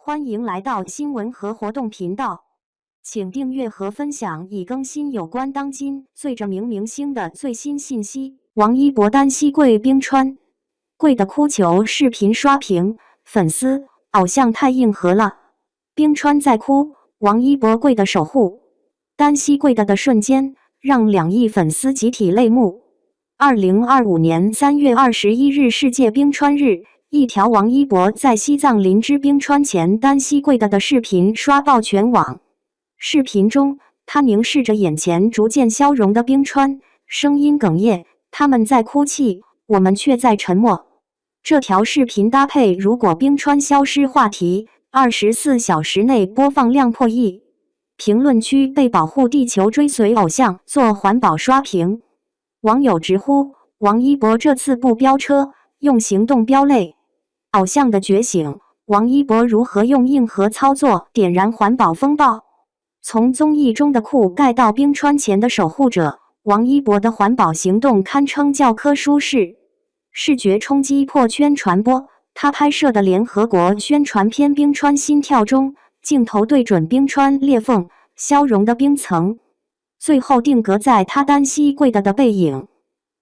欢迎来到新闻和活动频道，请订阅和分享已更新有关当今最着名明星的最新信息。王一博单膝跪冰川，跪的哭求视频刷屏，粉丝偶像太硬核了。冰川在哭，王一博跪的守护，单膝跪的瞬间让2亿粉丝集体泪目。2025年3月21日世界冰川日，一条王一博在西藏林芝冰川前单膝跪的视频刷爆全网。视频中，他凝视着眼前逐渐消融的冰川，声音哽咽：“他们在哭泣，我们却在沉默。”这条视频搭配"如果冰川消失"话题，24小时内播放量破亿。评论区被保护地球追随偶像做环保刷屏。网友直呼：王一博这次不飙车，用行动飙泪。偶像的觉醒，王一博如何用硬核操作点燃环保风暴？从综艺中的酷盖到冰川前的守护者，王一博的环保行动堪称教科书式，视觉冲击破圈传播。他拍摄的联合国宣传片《冰川心跳》中，镜头对准冰川裂缝消融的冰层，最后定格在他单膝跪的背影。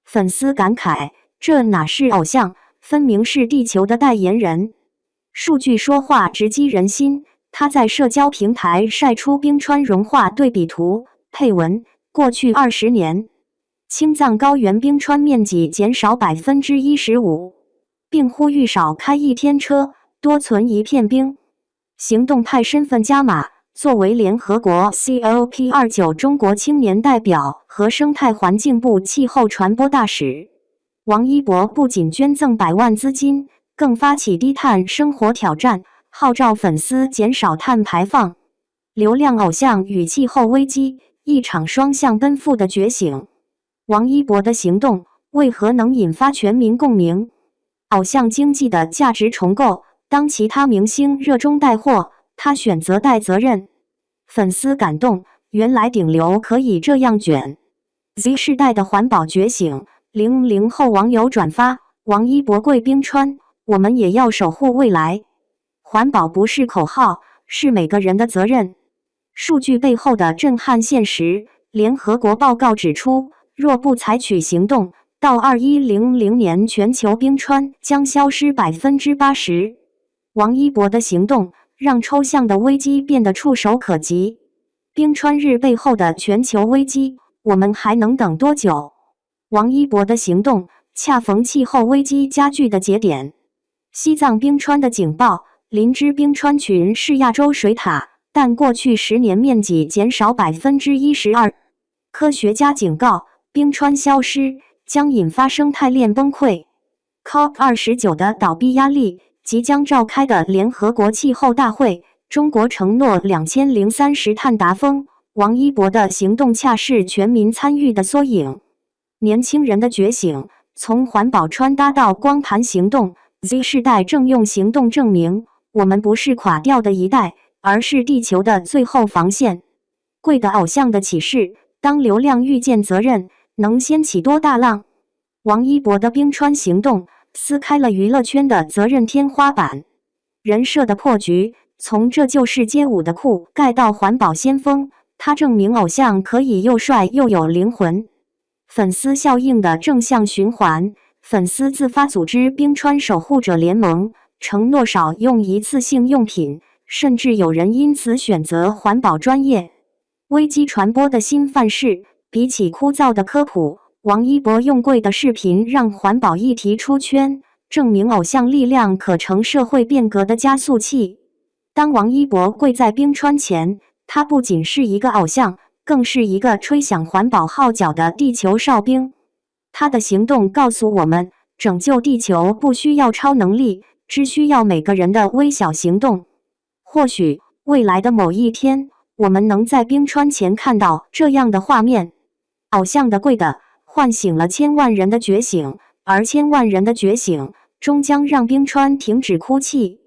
粉丝感慨：这哪是偶像，分明是地球的代言人。数据说话直击人心，他在社交平台晒出冰川融化对比图，配文：过去20年，青藏高原冰川面积减少15%，并呼吁少开一天车，多存一片冰。行动派身份加码，作为联合国 COP29 中国青年代表和生态环境部气候传播大使，王一博不仅捐赠100万资金，更发起低碳生活挑战，号召粉丝减少碳排放。流量偶像与气候危机，一场双向奔赴的觉醒。王一博的行动为何能引发全民共鸣？偶像经济的价值重构，当其他明星热衷带货，他选择带责任。粉丝感动，原来顶流可以这样卷。Z 世代的环保觉醒，00后网友转发：王一博跪冰川，我们也要守护未来。环保不是口号，是每个人的责任。数据背后的震撼现实，联合国报告指出，若不采取行动，到2100年全球冰川将消失80%。王一博的行动让抽象的危机变得触手可及。冰川日背后的全球危机，我们还能等多久？王一博的行动恰逢气候危机加剧的节点。西藏冰川的警报，林芝冰川群是亚洲水塔，但过去10年面积减少12%。科学家警告，冰川消失将引发生态链崩溃。COP29 的倒闭压力，即将召开的联合国气候大会，中国承诺2030碳达峰。王一博的行动恰是全民参与的缩影。年轻人的觉醒，从环保穿搭到光盘行动， Z 世代正用行动证明，我们不是垮掉的一代，而是地球的最后防线。跪的偶像的启示，当流量遇见责任，能掀起多大浪？王一博的冰川行动撕开了娱乐圈的责任天花板。人设的破局，从这就是街舞的酷盖到环保先锋，他证明偶像可以又帅又有灵魂。粉丝效应的正向循环，粉丝自发组织冰川守护者联盟，承诺少用一次性用品，甚至有人因此选择环保专业。危机传播的新范式，比起枯燥的科普，王一博用跪的视频让环保议题出圈，证明偶像力量可成社会变革的加速器。当王一博跪在冰川前，他不仅是一个偶像，更是一个吹响环保号角的地球哨兵。他的行动告诉我们，拯救地球不需要超能力，只需要每个人的微小行动。或许未来的某一天，我们能在冰川前看到这样的画面：偶像的跪的唤醒了千万人的觉醒，而千万人的觉醒终将让冰川停止哭泣。